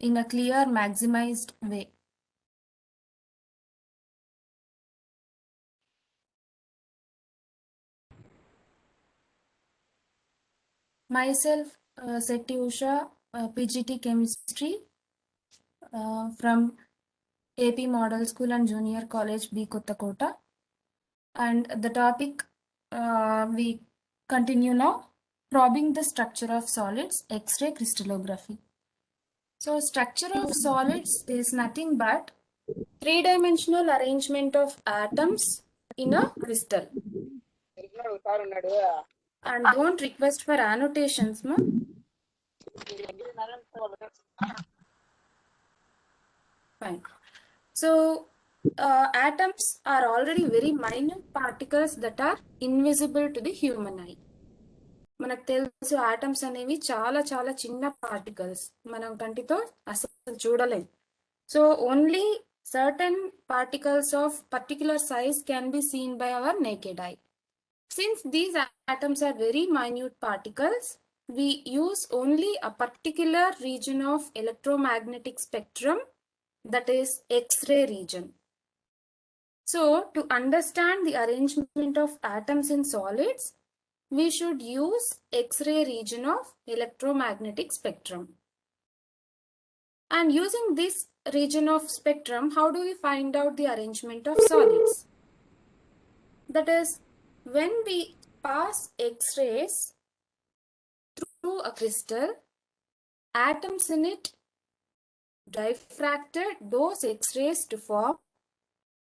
in a clear, maximized way. Myself, ST USHA, PGT Chemistry from AP Model School and Junior College, B. Kottakota. And the topic we continue now, probing the structure of solids, X-ray crystallography. So structure of solids is nothing but three-dimensional arrangement of atoms in a crystal. And don't request for annotations, ma. Fine. So atoms are already very minute particles that are invisible to the human eye. మనకు తెలుసు atoms అనేవి చాలా చాలా చిన్న particles, మనం కంటితో అసలు చూడలేం. So only certain particles of particular size can be seen by our naked eye. Since these atoms are very minute particles, we use only a particular region of electromagnetic spectrum, that is X-ray region. So to understand the arrangement of atoms in solids, we should use X-ray region of electromagnetic spectrum. And using this region of spectrum, how do we find out the arrangement of solids? That is, when we pass X-rays through a crystal, atoms in it diffracted those X-rays to form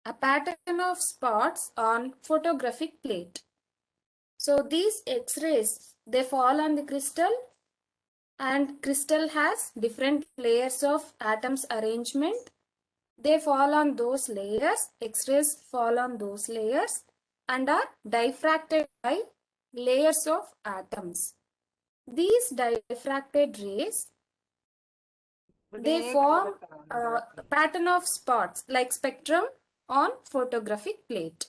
a pattern of spots on photographic plate. So these X-rays, they fall on the crystal, and crystal has different layers of atoms arrangement. They fall on those layers, X-rays fall on those layers and are diffracted by layers of atoms. These diffracted rays, they form a pattern of spots like spectrum on photographic plate.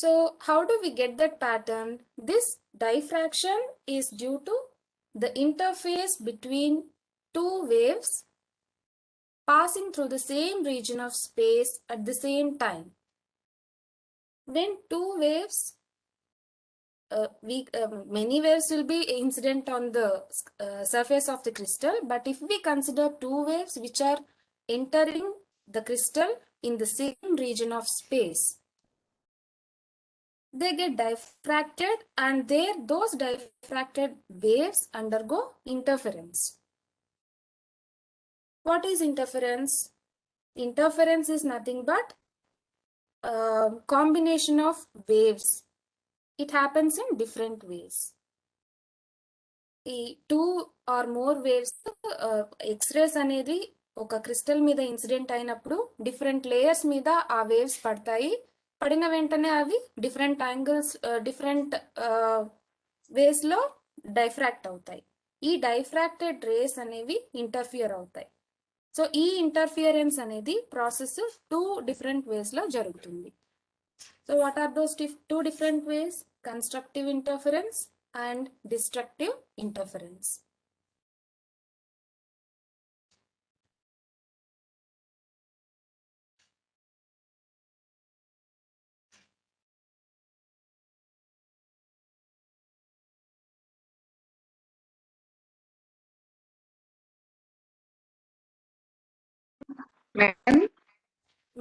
So how do we get that pattern? This diffraction is due to the interface between two waves passing through the same region of space at the same time. When two waves, many waves will be incident on the surface of the crystal, but if we consider two waves which are entering the crystal in the same region of space, they get diffracted, and there those diffracted waves undergo interference. What is interference? Interference is nothing but a combination of waves. It happens in different ways. Two or more waves, X-rays అనేది ఒక crystal మీద incident అయినప్పుడు different layers మీద ఆ waves పడతాయి. పడిన వెంటనే అవి డిఫరెంట్ యాంగిల్స్, డిఫరెంట్ వేస్లో డైఫ్రాక్ట్ అవుతాయి. ఈ డైఫ్రాక్టెడ్ రేస్ అనేవి ఇంటర్ఫియర్ అవుతాయి. సో ఈ ఇంటర్ఫియరెన్స్ అనేది ప్రాసెస్ టూ డిఫరెంట్ వేస్లో జరుగుతుంది. So what are those two different ways? Constructive interference and destructive interference.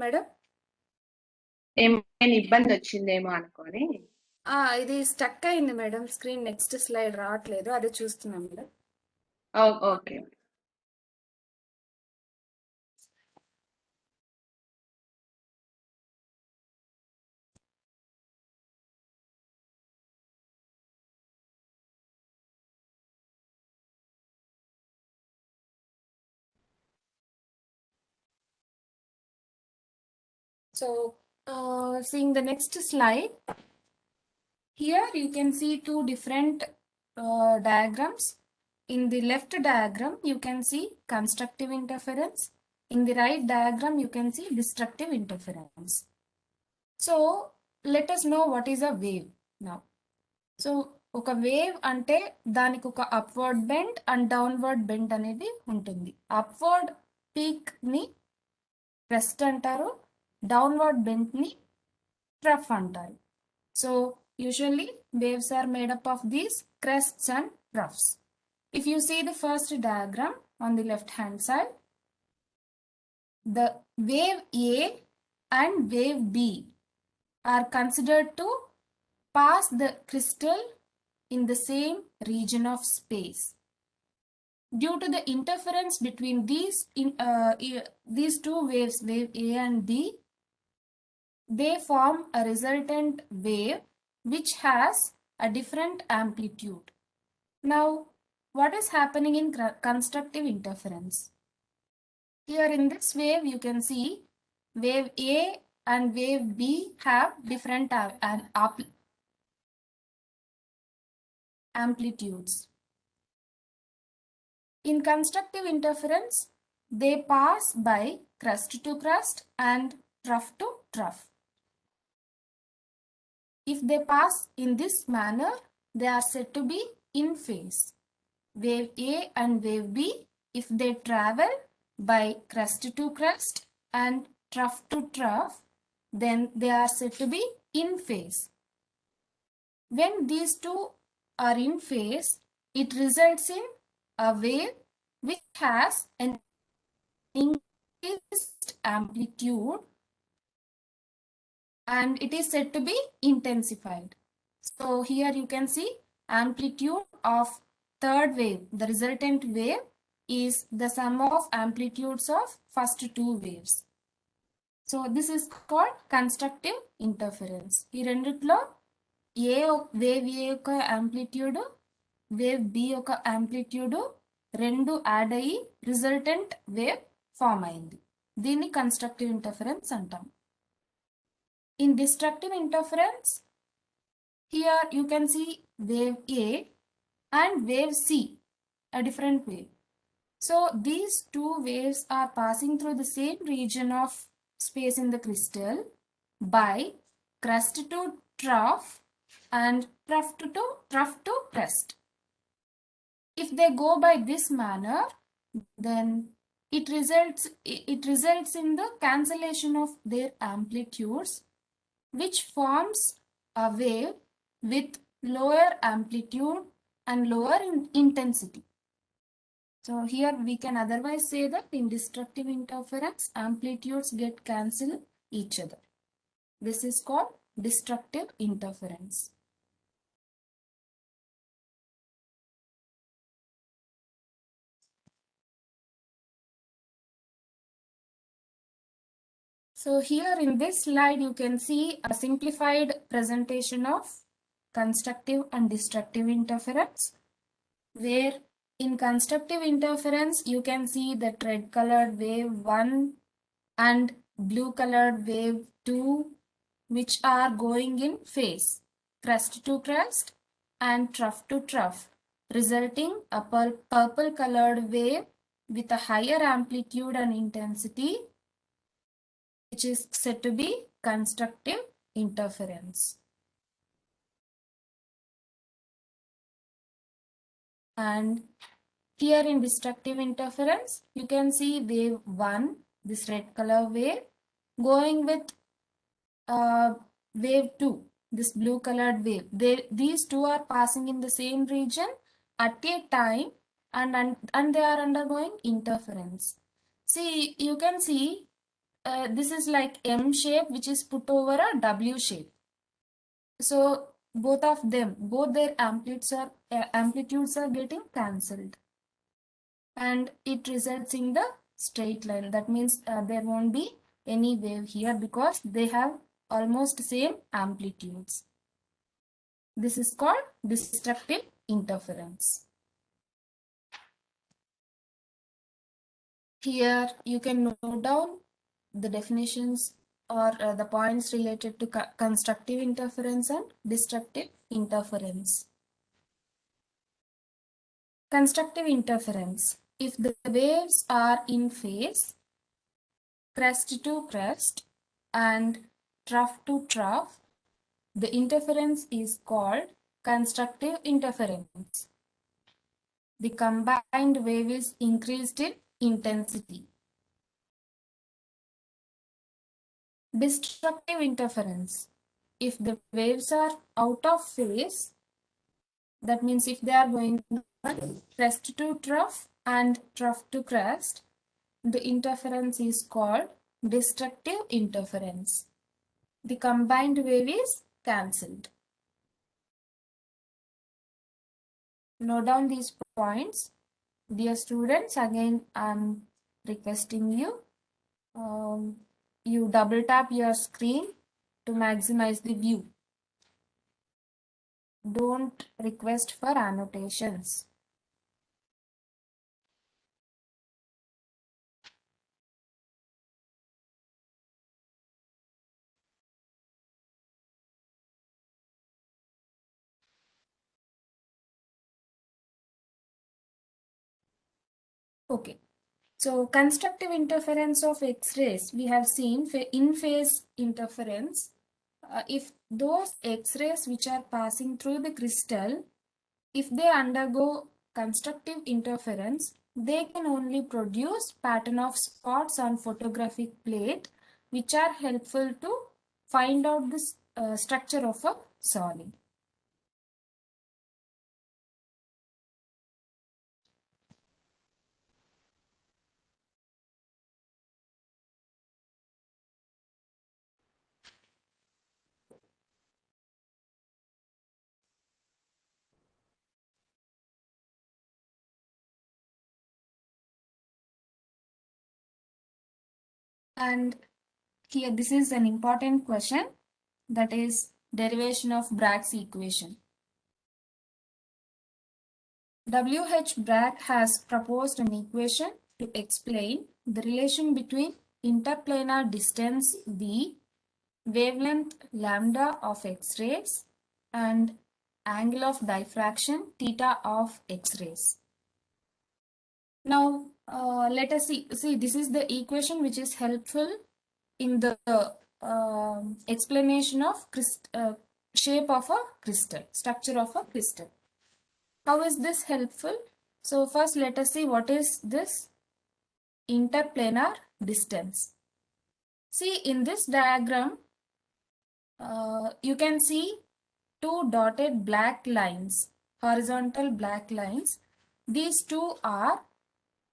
Madam ఏమైనా ఇబ్బంది వచ్చిందేమో అనుకోని ఇది స్టక్ అయింది మేడం. స్క్రీన్ నెక్స్ట్ స్లైడ్ రావట్లేదు, అదే చూస్తున్నాం madam. Okay. So seeing the next slide, here you can see two different diagrams. In the left diagram you can see constructive interference. In the right diagram you can see destructive interference. So let us know what is a wave now. So ఒక wave అంటే దానికి ఒక upward bend and downward bend అనేది ఉంటుంది. Upward peak ని crest అంటారు, downward bend ని trough అంటారు. So usually waves are made up of these crests and troughs. If you see the first diagram on the left hand side, the wave A and wave B are considered to pass the crystal in the same region of space. Due to the interference between these two waves, wave A and B, they form a resultant wave which has a different amplitude. Now, what is happening in constructive interference? Here in this wave, you can see wave A and wave B have different amplitudes. In constructive interference, they pass by crust to crust and trough to trough. If they pass in this manner, they are said to be in phase. Wave A and wave B, if they travel by crust to crust and trough to trough, then they are said to be in phase. When these two are in phase, it results in a wave which has an increased amplitude and it is said to be intensified. So here you can see amplitude of third wave. The resultant wave is the sum of amplitudes of first two waves. So this is called constructive interference. ఈ రెండిట్లో wave ఏ యొక్క amplitude wave B యొక్క amplitude రెండు add అయ్యి resultant wave form అయింది. దీన్ని constructive interference అంటాం. In destructive interference, here you can see wave A and wave C, a different wave. So these two waves are passing through the same region of space in the crystal by crust to trough and trough to crest. If they go by this manner, then it results in the cancellation of their amplitudes, which forms a wave with lower amplitude and lower intensity. So here we can otherwise say that in destructive interference, amplitudes get cancelled each other. This is called destructive interference. So here in this slide, you can see a simplified presentation of constructive and destructive interference, where in constructive interference, you can see the red colored wave 1 and blue colored wave 2, which are going in phase, crest to crest and trough to trough, resulting a purple colored wave with a higher amplitude and intensity, which is said to be constructive interference. And here in destructive interference, you can see wave 1, this red color wave, going with wave 2, this blue colored wave. These two are passing in the same region at a time and they are undergoing interference. See, you can see this is like M shape which is put over a W shape. So both their amplitudes are getting cancelled, and it results in the straight line. That means there won't be any wave here because they have almost same amplitudes. This is called destructive interference. Here you can note down the definitions or the points related to constructive interference and destructive interference. Constructive interference. If the waves are in phase, crest to crest and trough to trough, the interference is called constructive interference. The combined wave is increased in intensity. Destructive interference. If the waves are out of phase, that means if they are going crest to trough and trough to crest, the interference is called destructive interference. The combined wave is cancelled. Note down these points. Dear students, again I'm requesting you, you double tap your screen to maximize the view. Don't request for annotations. Okay. So constructive interference of X-rays, we have seen in-phase interference. If those X-rays which are passing through the crystal, if they undergo constructive interference, they can only produce pattern of spots on photographic plate, which are helpful to find out the structure of a solid. And here this is an important question, that is derivation of Bragg's equation. W.H. Bragg has proposed an equation to explain the relation between interplanar distance v, wavelength lambda of X-rays, and angle of diffraction theta of X-rays. Now let us see. This is the equation which is helpful in the explanation of shape of a crystal, structure of a crystal. How is this helpful? So first let us see what is this interplanar distance. See, in this diagram, you can see two dotted black lines, horizontal black lines. These two are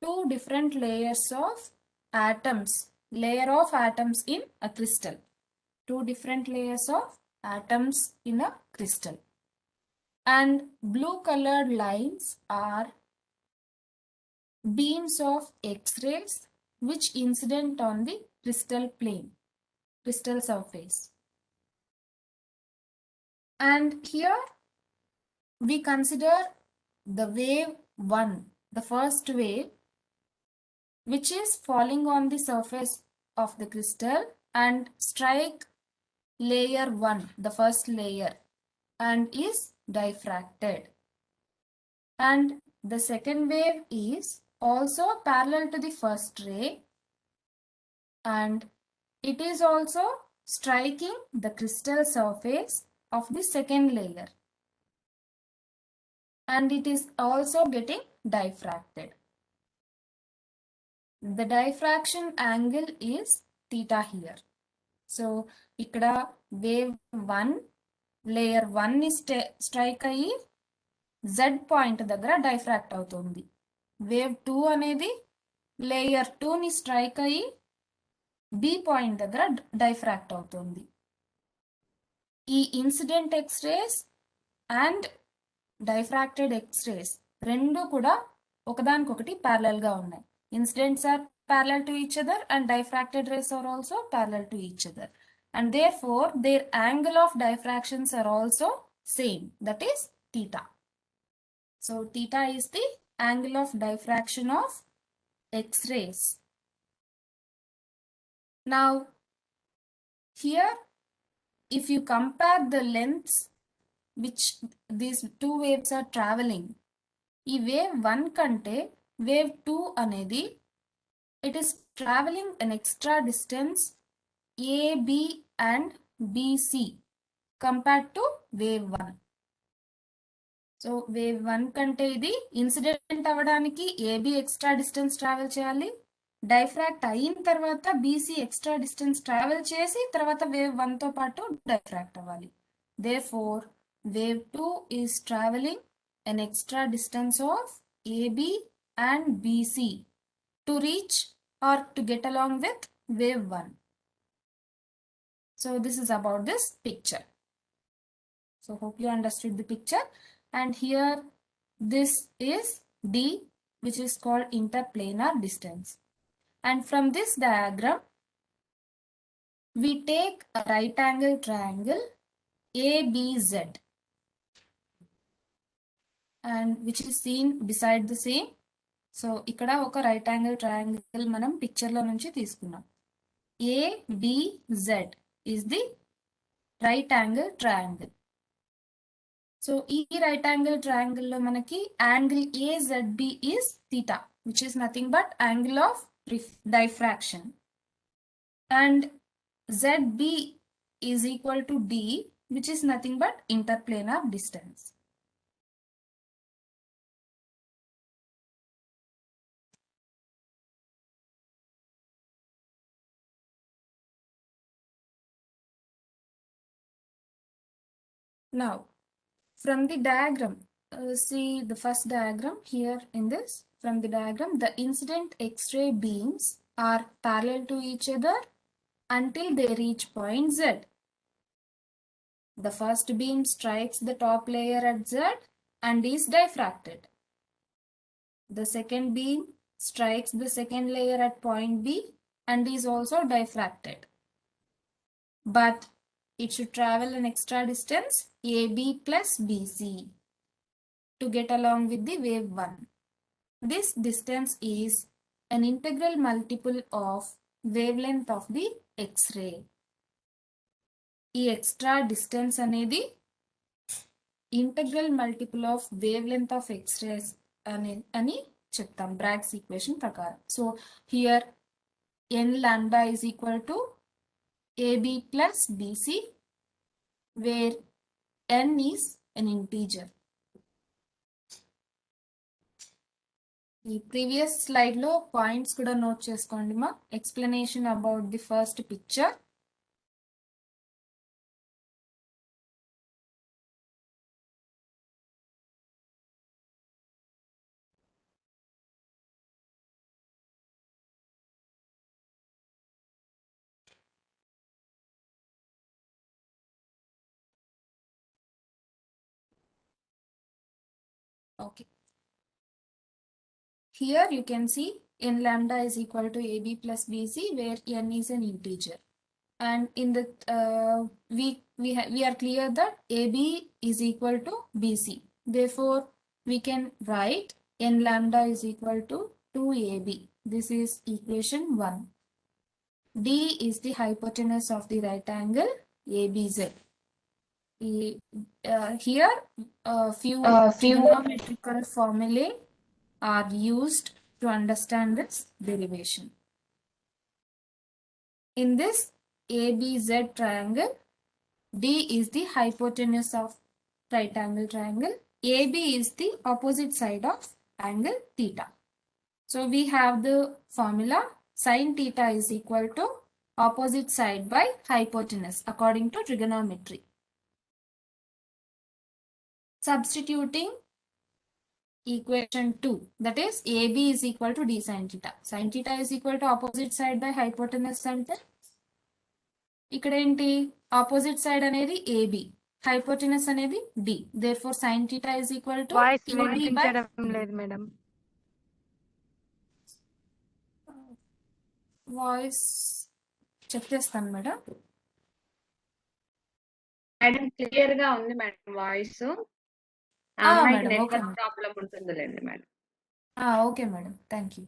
two different layers of atoms, layer of atoms in a crystal. Two different layers of atoms in a crystal. And blue colored lines are beams of X-rays which incident on the crystal plane, crystal surface. And here we consider the wave 1, the first wave, which is falling on the surface of the crystal and strike layer 1, the first layer, and is diffracted. And the second wave is also parallel to the first ray, and it is also striking the crystal surface of the second layer, and it is also getting diffracted. The diffraction angle is theta here. So ikkada wave 1, layer 1 is strike ayi Z point దగ్గర diffract అవుతుంది. Wave 2 అనేది layer 2 ని strike అయ్యి B point దగ్గర diffract అవుతుంది. ఈ incident X-rays and diffracted X-rays రెండు కూడా ఒకదానికొకటి parallel గా ఉన్నాయి. Incidents are parallel to each other and diffracted rays are also parallel to each other. And therefore, their angle of diffractions are also same, that is theta. So theta is the angle of diffraction of X-rays. Now, here, if you compare the lengths which these two waves are traveling, ఈ wave 1 కంటే wave 2 అనేది it is traveling an extra distance AB and BC compared to wave 1. So wave 1 కంటే ఇది incident అవ్వడానికి AB extra distance travel చేయాలి. Diffract అయిన తర్వాత BC extra distance travel చేసి తర్వాత వేవ్ 1 తో పాటు డైఫ్రాక్ట్ అవ్వాలి. Therefore wave 2 is travelling an extra distance of AB and BC to reach or to get along with wave 1. So this is about this picture. So hope you understood the picture. And here this is D, which is called interplanar distance. And from this diagram, we take a right angle triangle ABZ, and which is seen beside the same. So ఇక్కడ ఒక right angle triangle మనం పిక్చర్లో నుంచి తీసుకున్నాం. ABZ is the right angle triangle. So ఈ right angle triangle లో మనకి angle AZB is theta, which is nothing but angle of diffraction, and ZB is equal to D, which is nothing but interplanar distance. Now, from the diagram, see the first diagram here in this. From the diagram, the incident X-ray beams are parallel to each other until they reach point Z. The first beam strikes the top layer at Z and is diffracted. The second beam strikes the second layer at point B and is also diffracted. But it should travel an extra distance AB plus BC to get along with the wave 1. This distance is an integral multiple of wavelength of the X-ray. ఈ extra distance అనేది integral multiple of wavelength of X-rays అని చెప్తాం Bragg's equation ప్రకారం. So here n lambda is equal to AB plus BC, where n is an integer. ఈ previous slide లో points కూడా note చేసుకోండి మా. Explanation about the first picture. Okay. Here you can see n lambda is equal to AB plus BC, where n is an integer. And in the we are clear that AB is equal to BC. Therefore, we can write n lambda is equal to 2AB. This is equation 1. D is the hypotenuse of the right angle ABZ. Here, a few trigonometrical formulae are used to understand this derivation. In this ABZ triangle, D is the hypotenuse of right angle triangle. AB is the opposite side of angle theta. So we have the formula sin theta is equal to opposite side by hypotenuse according to trigonometry. Substituting equation 2, that is AB is equal to D sin theta. Sin theta is equal to opposite side by hypotenuse అంటే ఇక్కడ ఏంటి opposite side అనేది AB, hypotenuse అనేది D. therefore sin theta is equal to voice AB by వినిపించడం లేదు madam. Voice check చేస్తాను madam. Madam clear గా ఉంది madam voice. Madam, network problem ఉంటుందిలేండి madam. Okay madam, thank you.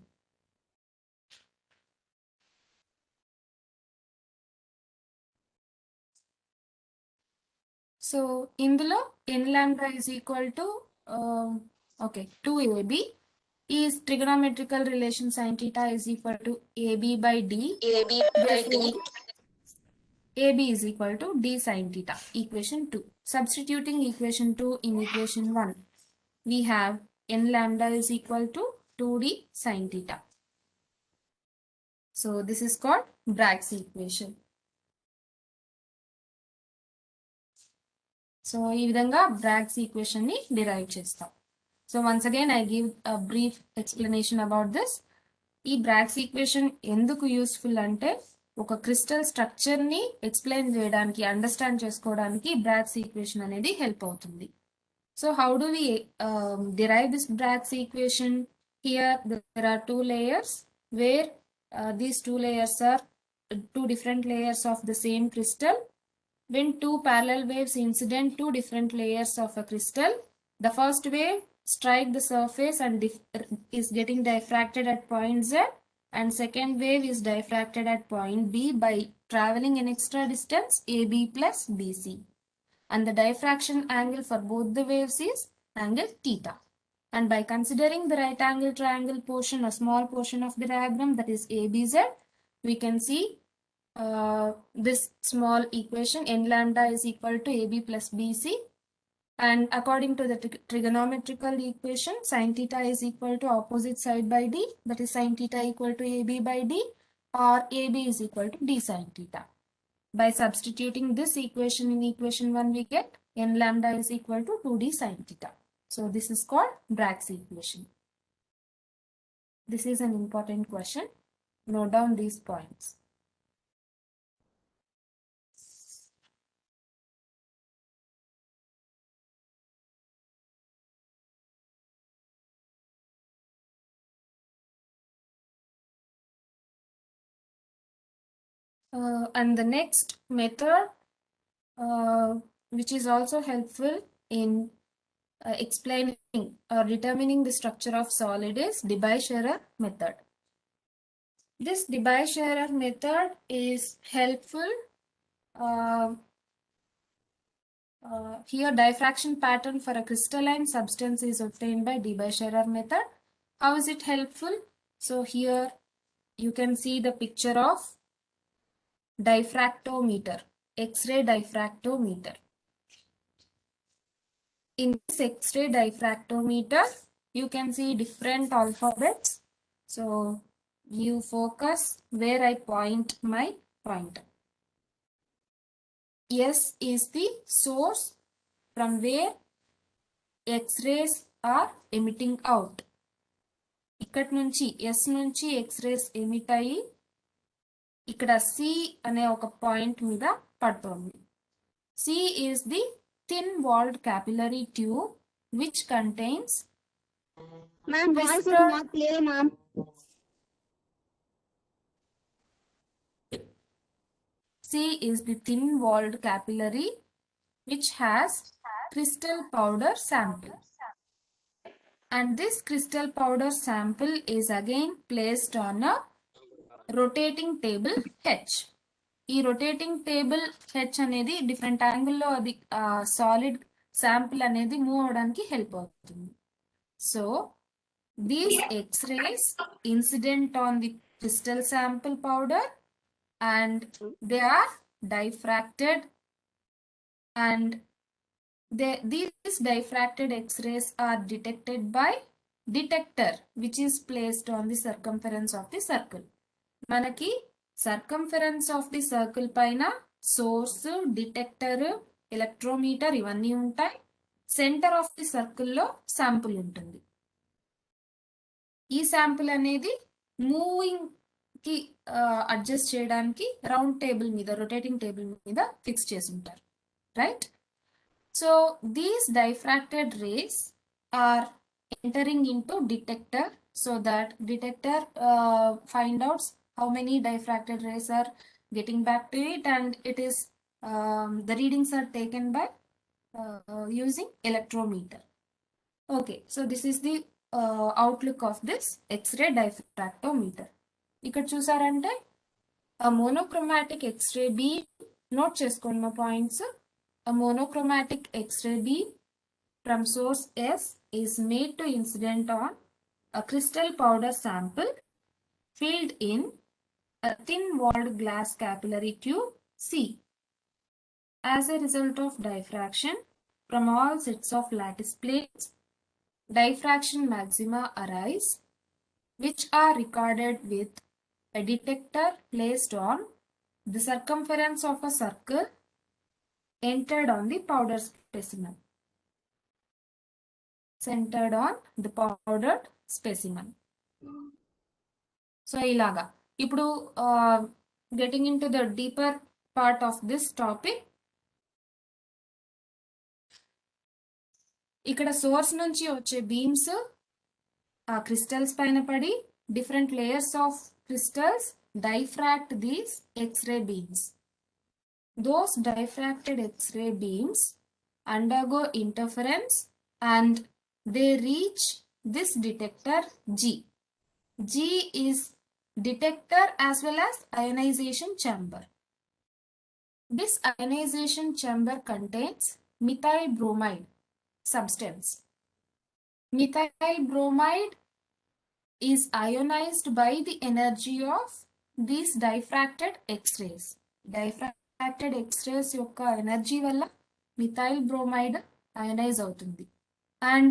So ఇందులో n lambda is equal to 2AB is trigonometrical relation sin theta is equal to AB by D. Therefore, AB is equal to D sin theta, equation 2. Substituting equation 2 in equation 1. we have n lambda is equal to 2d sine theta. So this is called Bragg's equation. So ఈ విధంగా Bragg's equation ని derive చేస్తాం. So once again I give a brief explanation about this. ఈ Bragg's equation ఎందుకు useful అంటే ఒక crystal structure ని explain చేయడానికి అండర్స్టాండ్ చేసుకోవడానికి Bragg's equation అనేది హెల్ప్ అవుతుంది. So how do we derive this Bragg's equation? Here there are two layers where these two layers are two different layers of the same crystal. When two parallel waves incident two different layers of a crystal, the first wave strike the surface and is getting diffracted at point Z, and second wave is diffracted at point B by traveling an extra distance AB plus BC. And the diffraction angle for both the waves is angle theta. And by considering the right angle triangle portion, a small portion of the diagram, that is ABZ, we can see this small equation n lambda is equal to AB plus BC, and according to the trigonometrical equation sin theta is equal to opposite side by d, that is sin theta equal to AB by d, or AB is equal to d sin theta. By substituting this equation in equation 1, we get n lambda is equal to 2d sin theta. So this is called Bragg's equation. This is an important question. Note down these points. And the next method, which is also helpful in explaining or determining the structure of solid, is Debye-Scherrer method. This Debye-Scherrer method is helpful. Here diffraction pattern for a crystalline substance is obtained by Debye-Scherrer method. How is it helpful? So here you can see the picture of diffractometer, X-ray diffractometer. In this X-ray diffractometer, you can see different alphabets. So you focus where I point my pointer. S is the source from where X-rays are emitting out. ఇక్కడ నుంచి S నుంచి X-rays emit అయ్యి ఇక్కడ C అనే ఒక point మీద పడుతుంది. C is the thin walled capillary tube which contains Ma'am, voice is not clear, ma'am. C is the thin walled capillary which has crystal powder sample. And this crystal powder sample is again placed on a rotating table H. ఈ rotating table H అనేది different యాంగిల్లో అది solid sample అనేది move అవడానికి help అవుతుంది. So these X-rays incident on the crystal sample powder and they are diffracted, and these diffracted X-rays are detected by detector which is placed on the circumference of the circle. మనకి circumference of the circle పైన source, detector, ఎలక్ట్రోమీటర్ ఇవన్నీ ఉంటాయి. Centre of the సర్కిల్లో sample ఉంటుంది. ఈ sample అనేది moving కి adjust చేయడానికి రౌండ్ టేబుల్ మీద, రొటేటింగ్ టేబుల్ మీద ఫిక్స్ చేసి ఉంటారు, right? So these diffracted rays are entering into detector so that detector find out how many diffracted rays are getting back to it, and it is the readings are taken by using electrometer. Okay, so this is the outlook of this X-ray diffractometer. ఇక్కడ చూసారంటే a monochromatic X-ray beam, note చేసుకోండి మా points. A monochromatic X-ray beam from source S is made to incident on a crystal powder sample filled in a thin walled glass capillary tube C. As a result of diffraction from all sets of lattice plates, diffraction maxima arise, which are recorded with a detector placed on the circumference of a circle entered on the powder specimen. Centered on the powdered specimen. So ilaga. Ipudu getting into the deeper part of this topic. ఇక్కడ source నుంచి వచ్చే beams ఆ crystals పైన పడి different layers of crystals diffract these X-ray beams. Those diffracted X-ray beams undergo interference and they reach this detector G. G is detector as well as ionization chamber. This ionization chamber contains methyl bromide substance. Methyl bromide is ionized by the energy of these diffracted X-rays. Diffracted X-rays యొక్క energy వల్ల methyl bromide ionise అవుతుంది and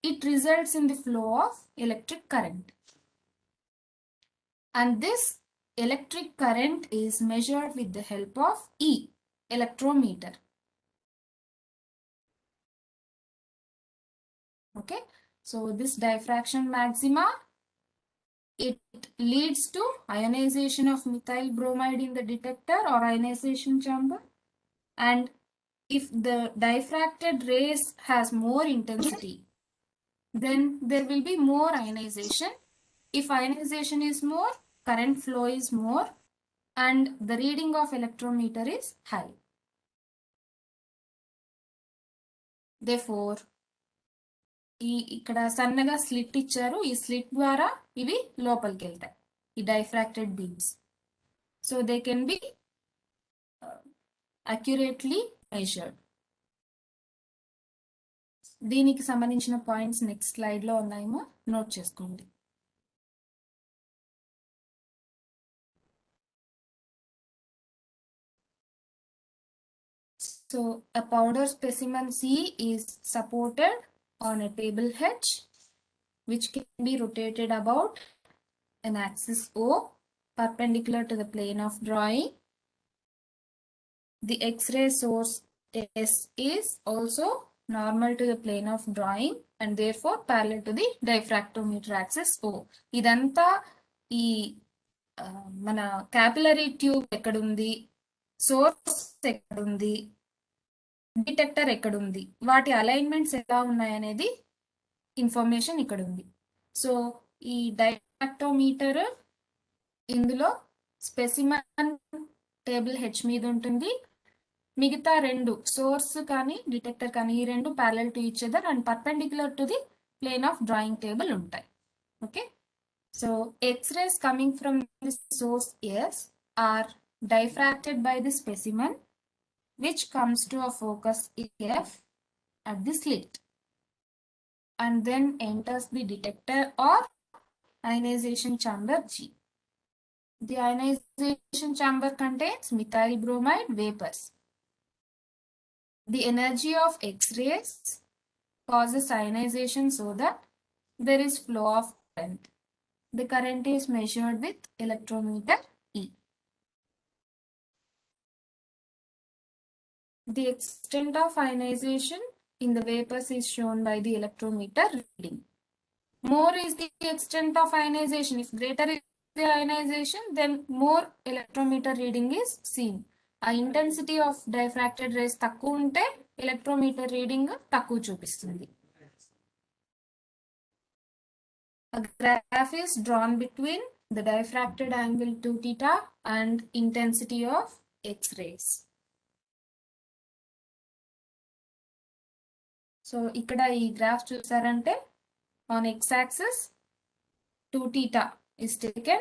it results in the flow of electric current. And this electric current is measured with the help of E, electrometer. Okay, so this diffraction maxima, it leads to ionization of methyl bromide in the detector or ionization chamber. And if the diffracted rays has more intensity, then there will be more ionization. If ionization is more, current flow is more and the reading of electrometer is high. Therefore, ఇక్కడ సన్నగా slit ఇచ్చారు, ఈ slit ద్వారా ఇవి లోపలికి వెళ్తాయి, ఈ diffracted beams. So they can be accurately measured. దీనికి సంబంధించిన పాయింట్స్ నెక్స్ట్ స్లైడ్ లో ఉన్నాయేమో నోట్ చేసుకోండి. So a powder specimen C is supported on a table H, which can be rotated about an axis O perpendicular to the plane of drawing. The X-ray source S is also normal to the plane of drawing and therefore parallel to the diffractometer axis O. ఇదంతా ఈ మన capillary tube ఎక్కడుంది, source ఎక్కడుంది, detector ఎక్కడుంది, వాటి alignments ఎలా ఉన్నాయనేది information ఇక్కడ ఉంది. సో ఈ డైఫ్రాక్టోమీటర్ ఇందులో స్పెసిమన్ టేబుల్ హెచ్ మీద ఉంటుంది, మిగతా రెండు సోర్స్ కానీ డిటెక్టర్ కానీ ఈ రెండు parallel to each other and perpendicular to the plane of drawing table ఉంటాయి. Okay, so x-rays coming from the source S are diffracted by the specimen which comes to a focus F at the slit and then enters the detector or ionization chamber G. The ionization chamber contains methyl bromide vapors. The energy of X-rays causes ionization so that there is flow of current. The current is measured with electrometer E. The extent of ionization in the vapors is shown by the electrometer reading. More is the extent of ionization. If greater is the ionization, then more electrometer reading is seen. A intensity of diffracted rays takku unte electrometer reading takku chupistundi. A graph is drawn between the diffracted angle 2 theta and intensity of X-rays. So ఇక్కడ ఈ graph చూసారంటే on x-axis 2 theta is taken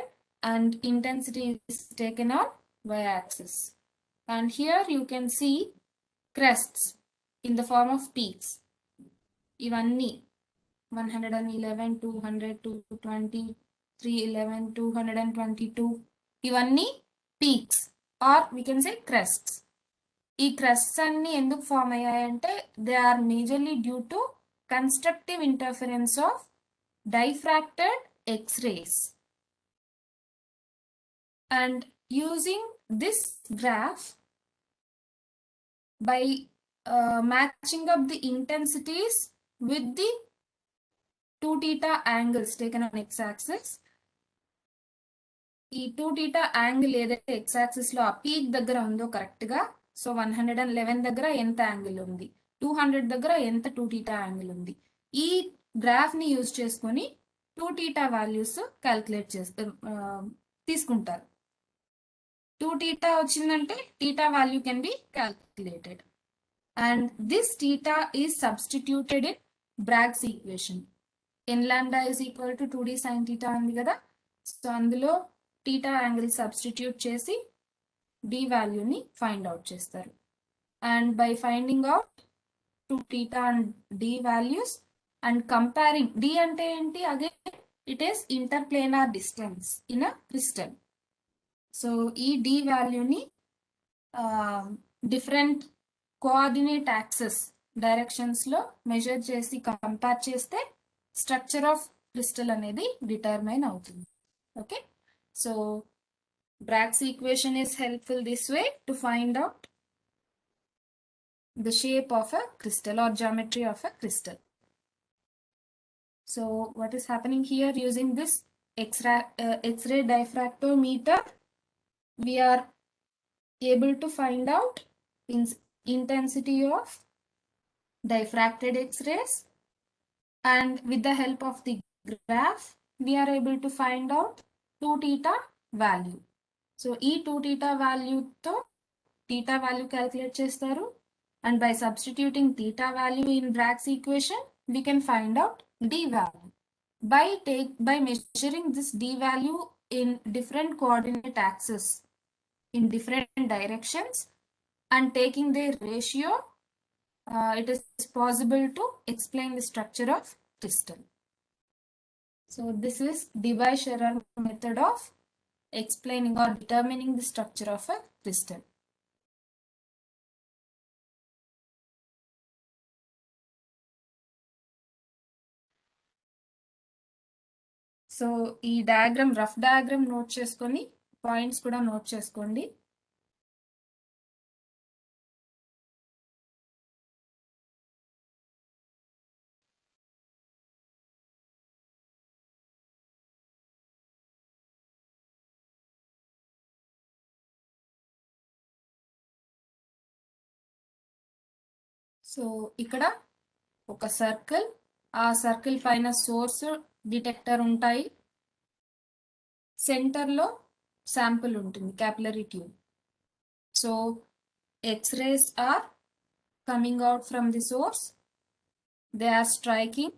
and intensity is taken on y-axis. And here you can see crests in the form of peaks. ఇవన్నీ 111, 200, 220, 311, 222 ఇవన్నీ peaks or we can say crests. ఈ crests అన్ని ఎందుకు form అయ్యాయంటే they are majorly due to constructive interference of diffracted X-rays. And using this graph, by matching up the intensities with the 2 theta angles taken on x-axis, ఈ 2 theta angle ఏదైతే x-axis లో ఆ peak దగ్గర ఉందో correct గా, so 111 దగ్గర ఎంత angle ఉంది, 200 దగ్గర ఎంత 2 theta యాంగిల్ ఉంది, ఈ గ్రాఫ్ ని యూజ్ చేసుకొని 2 theta వాల్యూస్ క్యాల్కులేట్ తీసుకుంటారు. 2 theta వచ్చిందంటే theta value can be calculated. And this theta is substituted in Bragg's equation. N lambda is equal to 2d sin theta ఉంది కదా, సో అందులో theta angle substitute చేసి d value ని find out చేస్తారు. And by finding out 2 theta and d values and comparing, d అంటే ఏంటి, again it is interplanar distance in a crystal. So ఈ d వాల్యూని డిఫరెంట్ కోఆర్డినేట్ యాక్సెస్ డైరెక్షన్స్ లో measure చేసి compare చేస్తే structure of crystal అనేది determine అవుతుంది. Okay, so Bragg's equation is helpful this way to find out the shape of a crystal or geometry of a crystal. So what is happening here, using this X-ray diffractometer, we are able to find out intensity of diffracted X-rays, and with the help of the graph we are able to find out 2 theta value. So ఈ 2 theta value తో theta value calculate చేస్తారు, and by substituting theta value in Bragg's equation we can find out d value. By measuring this d value in different coordinate axes in different directions and taking their ratio, it is possible to explain the structure of crystal. So this is Debye-Scherrer method of explaining or determining the structure of a crystal. So ఈ diagram, rough diagram note చేసుకొని points కూడా note చేసుకోండి. So ఇక్కడ ఒక circle, ఆ circle పైన source detector ఉంటాయి, సెంటర్లో శాంపుల్ ఉంటుంది, capillary tube. So X-rays are coming out from the source, they are striking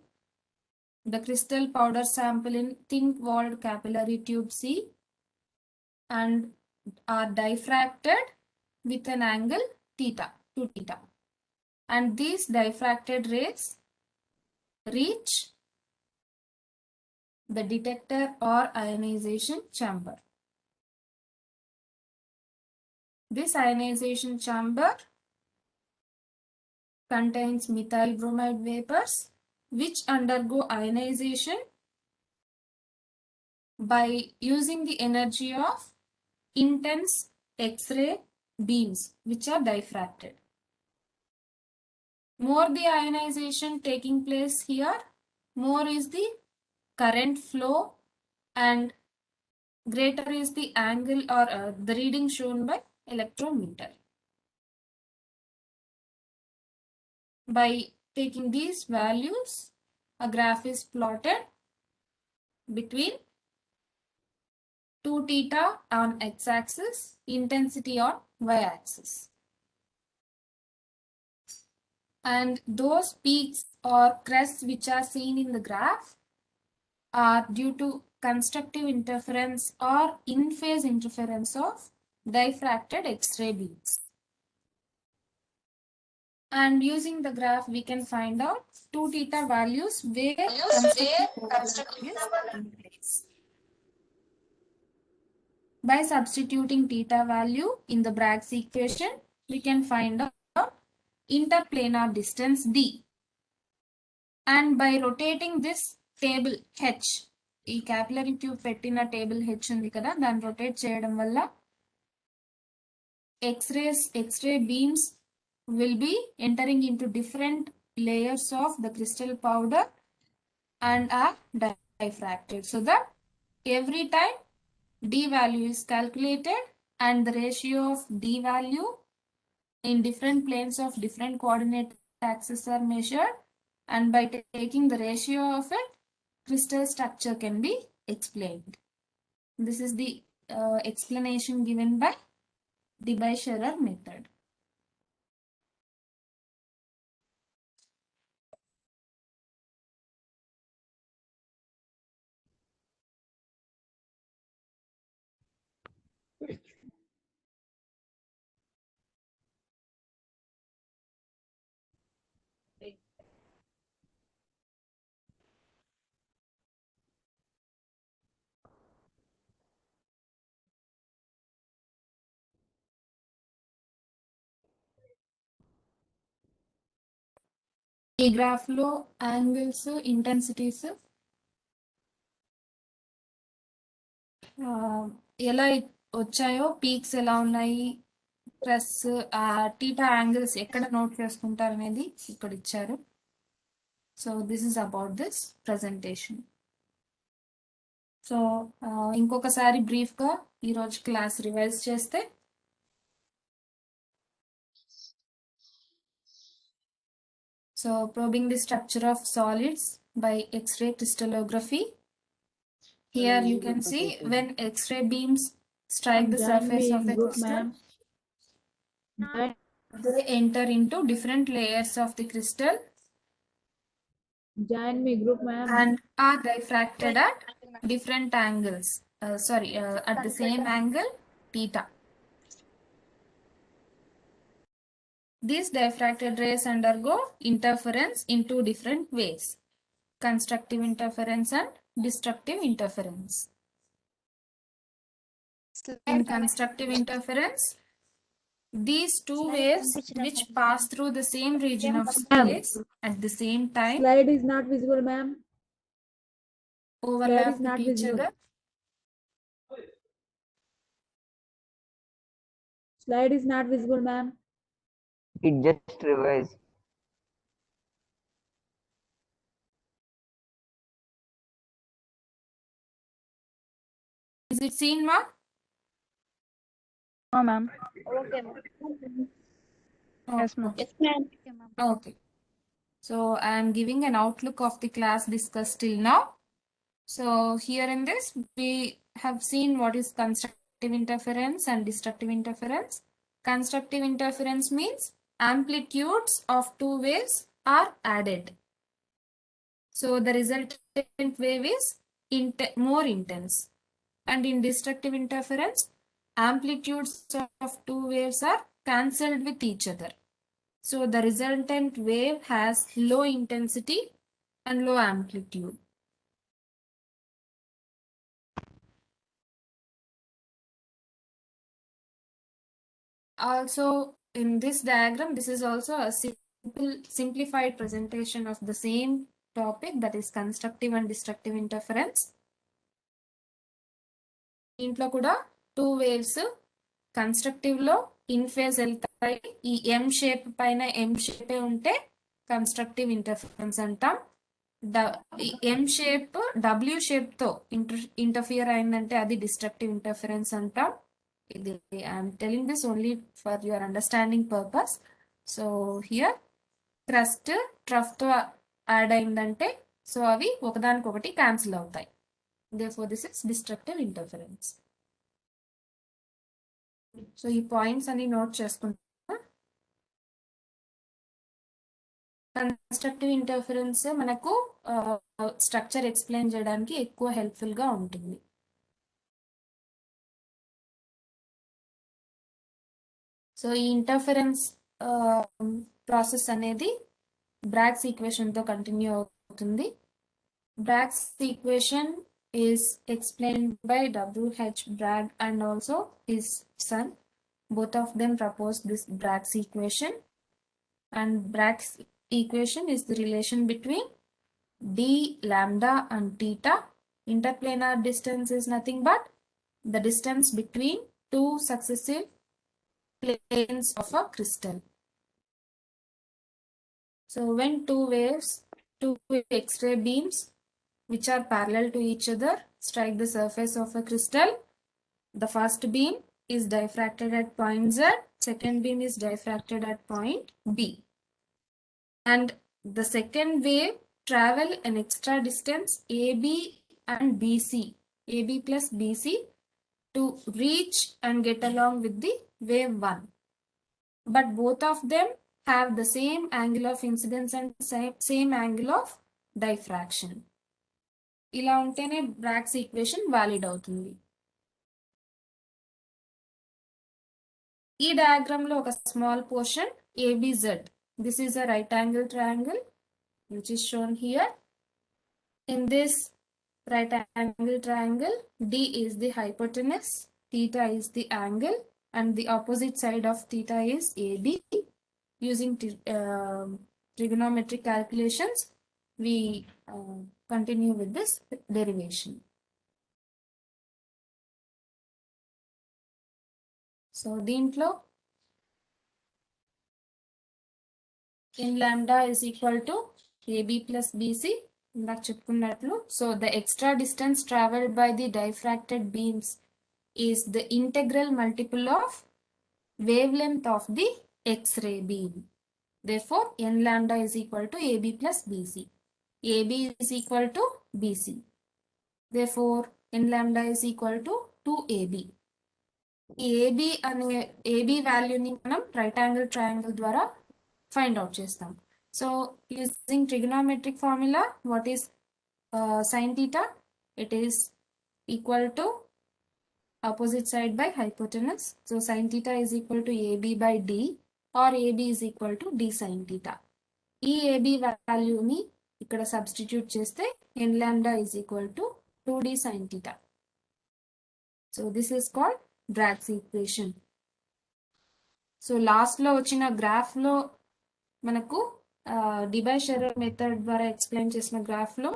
the crystal powder sample in thin walled capillary tube C and are diffracted with an angle theta, 2 theta. And these diffracted rays reach the detector or ionization chamber. This ionization chamber contains methyl bromide vapors which undergo ionization by using the energy of intense X-ray beams which are diffracted. More the ionization taking place here, more is the current flow and greater is the angle or the reading shown by electrometer. By taking these values, a graph is plotted between 2 theta on x-axis, intensity on y-axis. And those peaks or crests which are seen in the graph are due to constructive interference or in-phase interference of diffracted X-ray beams. And using the graph we can find out 2 theta values where constructive is taking place. By substituting theta value in the Bragg's equation, we can find out interplanar distance d. and by rotating this table H, ఈ capillary tube పెట్టిన table H ఉంది కదా, దాన్ని rotate చేయడం వల్ల X-ray beams will be entering into different layers of the crystal powder and are diffracted, so that every time D value is calculated and the ratio of D value in different planes of different coordinate axes are measured, and by taking the ratio of it, crystal structure can be explained. This is the explanation given by Debye-Scherrer method. ఈ graph లో angles, intensities ఎలా వచ్చాయో, peaks ఎలా ఉన్నాయి, plus theta angles ఎక్కడ note చేసుకుంటారు అనేది ఇక్కడ ఇచ్చారు. So this is about this presentation. So ఇంకొకసారి బ్రీఫ్గా ఈరోజు క్లాస్ రివైజ్ చేస్తే, so probing the structure of solids by X-ray crystallography. Here you can see when X-ray beams strike the surface of the crystal, they enter into different layers of the crystal Join me group, ma'am. and are diffracted at different angles. At the same angle theta. These diffracted rays undergo interference in two different ways: constructive interference and destructive interference. In constructive interference, these two waves which pass through the same region of space at the same time Slide is not visible, ma'am. overlap is not with each visible. other. Slide is not visible, ma'am. It just revised. Is it seen, ma? No, ma'am. Okay, ma'am. Yes, ma'am. Yes, ma'am. Okay. So I am giving an outlook of the class discussed till now. So here in this, we have seen what is constructive interference and destructive interference. Constructive interference means amplitudes of two waves are added. So the resultant wave is more intense. And in destructive interference, amplitudes of two waves are cancelled with each other. So the resultant wave has low intensity and low amplitude. Also, in this diagram, this is also a simplified presentation of the same topic, that is constructive and destructive interference. ఇంట్లో కూడా two waves constructive లో in phase వెళ్తాయి. ఈ ఎం shape పైన ఎం shape ఉంటే constructive interference అంటాం. ఎం shape W shape తో interfere అయిందంటే అది డిస్ట్రక్టివ్ ఇంటర్ఫరెన్స్ అంటాం. ఇది I'm telling this only for your understanding purpose. So here crust trough తో యాడ్ అయిందంటే సో అవి ఒకదానికొకటి క్యాన్సిల్ అవుతాయి. Therefore, this is destructive interference. So, ఈ పాయింట్స్ అన్ని నోట్ చేసుకుంటా. కన్స్ట్రక్టివ్ ఇంటర్ఫరెన్స్ మనకు స్ట్రక్చర్ ఎక్స్ప్లెయిన్ చేయడానికి ఎక్కువ హెల్ప్ఫుల్ గా ఉంటుంది. సో ఈ ఇంటర్ఫరెన్స్ ప్రాసెస్ అనేది బ్రాగ్స్ ఈక్వేషన్ తో కంటిన్యూ అవుతుంది. Bragg's equation is explained by W.H. Bragg and also his son. Both of them proposed this Bragg's equation, and Bragg's equation is the relation between d, lambda and theta. Interplanar distance is nothing but the distance between two successive planes of a crystal. So when two X-ray beams which are parallel to each other strike the surface of a crystal, the first beam is diffracted at point Z, second beam is diffracted at point B. And the second wave travel an extra distance AB and BC, AB plus BC, to reach and get along with the wave 1. But both of them have the same angle of incidence and same angle of diffraction. ఇలా ఉంటేనే Bragg's equation valid అవుతుంది. ఈ diagram లో ఒక small portion ABZ. This is a right angle triangle which is shown here. In this right angle triangle, D is the hypotenuse, theta is the angle, and the opposite side of theta is AB. Using trigonometric calculations, we continue with this derivation. So, దీంట్లో in lambda is equal to AB plus BC. ఇందాక చెప్పుకున్నట్లు. So, the extra distance traveled by the diffracted beams is the integral multiple of wavelength of the X-ray beam. Therefore, n lambda is equal to AB plus BC. AB is equal to BC. Therefore, n lambda is equal to 2AB. AB అనే AB వాల్యూని మనం right angle triangle ద్వారా find out చేస్తాం. So using trigonometric formula, what is sin theta? It is equal to opposite side by hypotenuse. So sin theta is equal to AB by D, or AB is equal to D sin theta. ఈ AB వాల్యూని ఇక్కడ substitute చేస్తే n lambda is equal to 2D sin theta. So this is called Bragg's equation. So లాస్ట్లో వచ్చిన గ్రాఫ్లో మనకు డిబై-షెరర్ method ద్వారా explain చేసిన గ్రాఫ్లో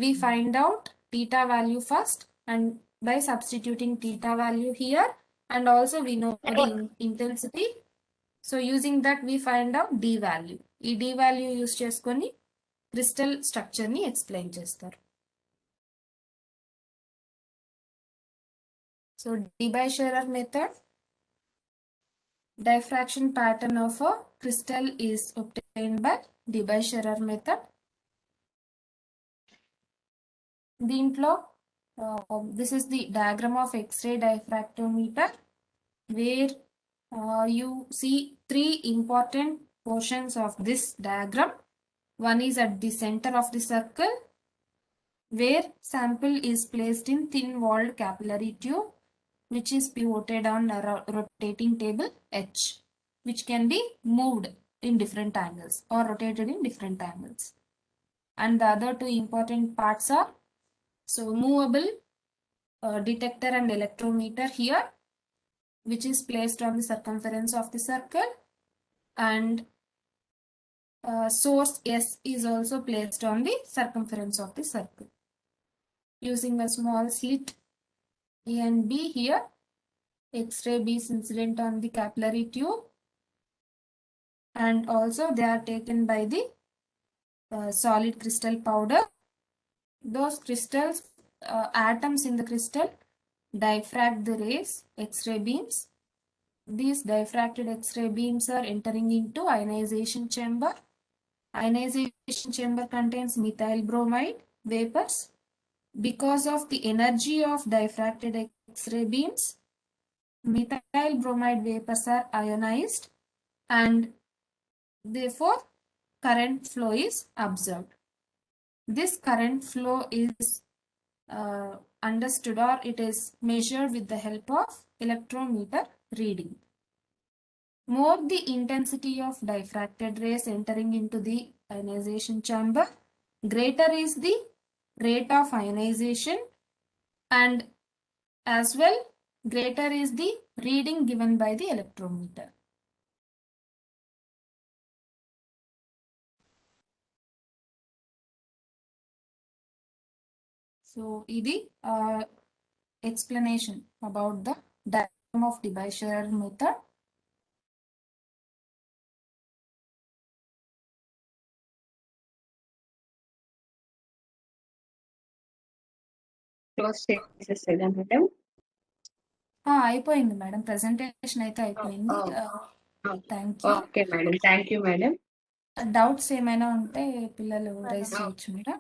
we find out theta value first, and by substituting theta value here, and also we know the intensity. So using that we find out D value. ఈ D value use చేసుకొని crystal స్ట్రక్చర్ని explain చేస్తారు. So Debye-Scherrer method, diffraction pattern of a crystal is obtained by Debye-Scherrer method. దీంట్లో this is the diagram of X-ray diffractometer, where you see three important portions of this diagram. One is at the center of the circle, where sample is placed in thin-walled capillary tube, which is pivoted on a rotating table H, which can be moved in different angles or rotated in different angles. And the other two important parts are, so movable detector and electrometer here, which is placed on the circumference of the circle, and source S is also placed on the circumference of the circle. Using a small slit A and B here, X-ray beams incident on the capillary tube, and also they are taken by the solid crystal powder. Those crystals, atoms in the crystal, diffract the rays, X-ray beams. These diffracted X-ray beams are entering into ionization chamber. Ionization chamber contains methyl bromide vapors. Because of the energy of diffracted X-ray beams, methyl bromide vapors are ionized, and therefore current flow is observed. This current flow is understood, or it is measured with the help of electrometer reading. More the intensity of diffracted rays entering into the ionization chamber, greater is the rate of ionization, and as well greater is the reading given by the electrometer. So ఇది explanation about the diagram of Debye Scherrer method. Close చేసేసేదా madam? అయిపోయింది madam, presentation అయితే అయిపోయింది. Thank you. Okay madam, thank you madam. Doubts ఏమైనా ఉంటే పిల్లలు rise చేయొచ్చు madam.